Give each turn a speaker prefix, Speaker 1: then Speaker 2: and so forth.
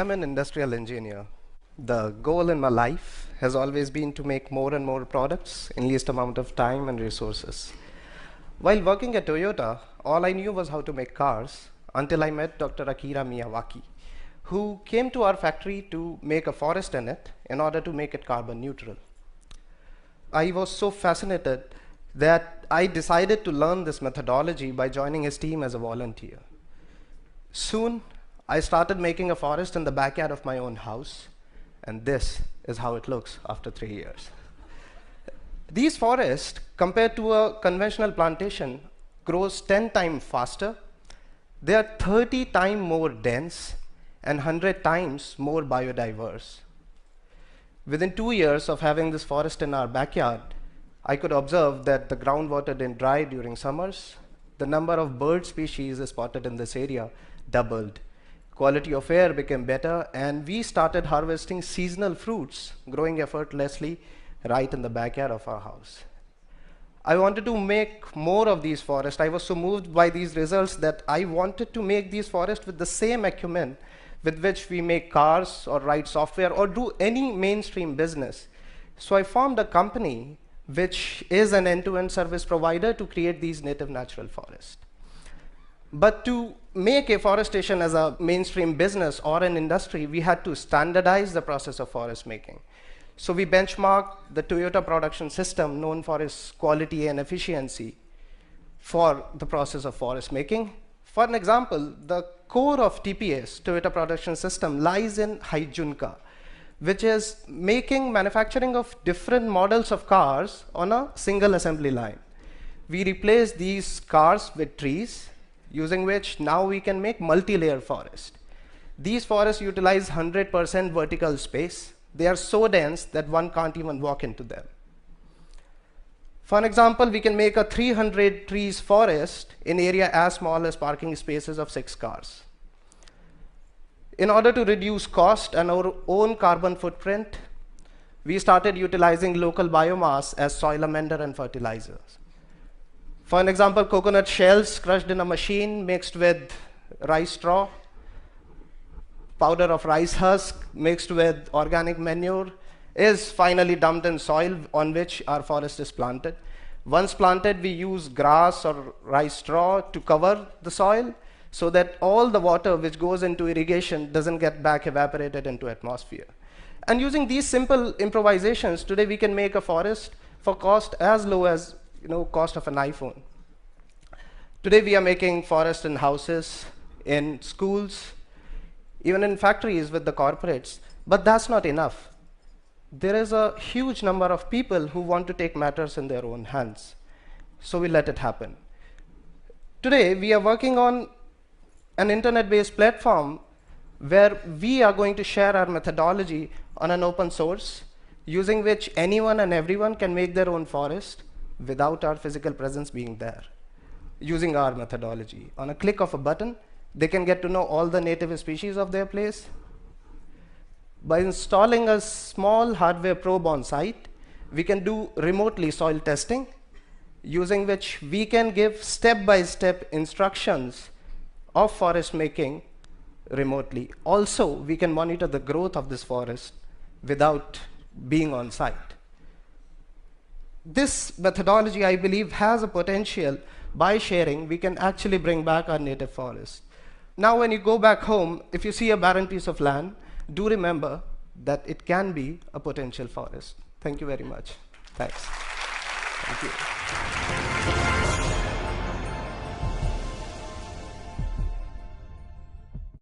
Speaker 1: I'm an industrial engineer. The goal in my life has always been to make more and more products in least amount of time and resources. While working at Toyota, all I knew was how to make cars until I met Dr. Akira Miyawaki, who came to our factory to make a forest in it in order to make it carbon neutral. I was so fascinated that I decided to learn this methodology by joining his team as a volunteer. Soon, I started making a forest in the backyard of my own house, and this is how it looks after 3 years. These forests, compared to a conventional plantation, grows 10 times faster. They are 30 times more dense and 100 times more biodiverse. Within 2 years of having this forest in our backyard, I could observe that the groundwater didn't dry during summers. The number of bird species spotted in this area doubled. Quality of air became better, and we started harvesting seasonal fruits, growing effortlessly right in the backyard of our house. I wanted to make more of these forests. I was so moved by these results that I wanted to make these forests with the same acumen with which we make cars or write software or do any mainstream business. So I formed a company which is an end-to-end service provider to create these native natural forests. But to make afforestation as a mainstream business or an industry, we had to standardize the process of forest making. So we benchmarked the Toyota production system, known for its quality and efficiency, for the process of forest making. For an example, the core of TPS, Toyota production system, lies in Haijunka, which is manufacturing of different models of cars on a single assembly line. We replace these cars with trees, using which now we can make multi-layer forest. These forests utilize 100% vertical space. They are so dense that one can't even walk into them. For an example, we can make a 300 trees forest in area as small as parking spaces of 6 cars. In order to reduce cost and our own carbon footprint, we started utilizing local biomass as soil amender and fertilizers. For an example, coconut shells crushed in a machine mixed with rice straw, powder of rice husk mixed with organic manure is finally dumped in soil on which our forest is planted. Once planted, we use grass or rice straw to cover the soil so that all the water which goes into irrigation doesn't get back evaporated into atmosphere. And using these simple improvisations, today we can make a forest for cost as low as cost of an iPhone. Today we are making forests in houses, in schools, even in factories with the corporates, but that's not enough. There is a huge number of people who want to take matters in their own hands, so we let it happen. Today we are working on an internet-based platform where we are going to share our methodology on an open source, using which anyone and everyone can make their own forest without our physical presence being there, using our methodology. On a click of a button, they can get to know all the native species of their place. By installing a small hardware probe on site, we can do remotely soil testing, using which we can give step-by-step instructions of forest making remotely. Also, we can monitor the growth of this forest without being on site. This methodology, I believe, has a potential. By sharing, we can actually bring back our native forest. Now, when you go back home, if you see a barren piece of land, do remember that it can be a potential forest. Thank you very much. Thanks. Thank you.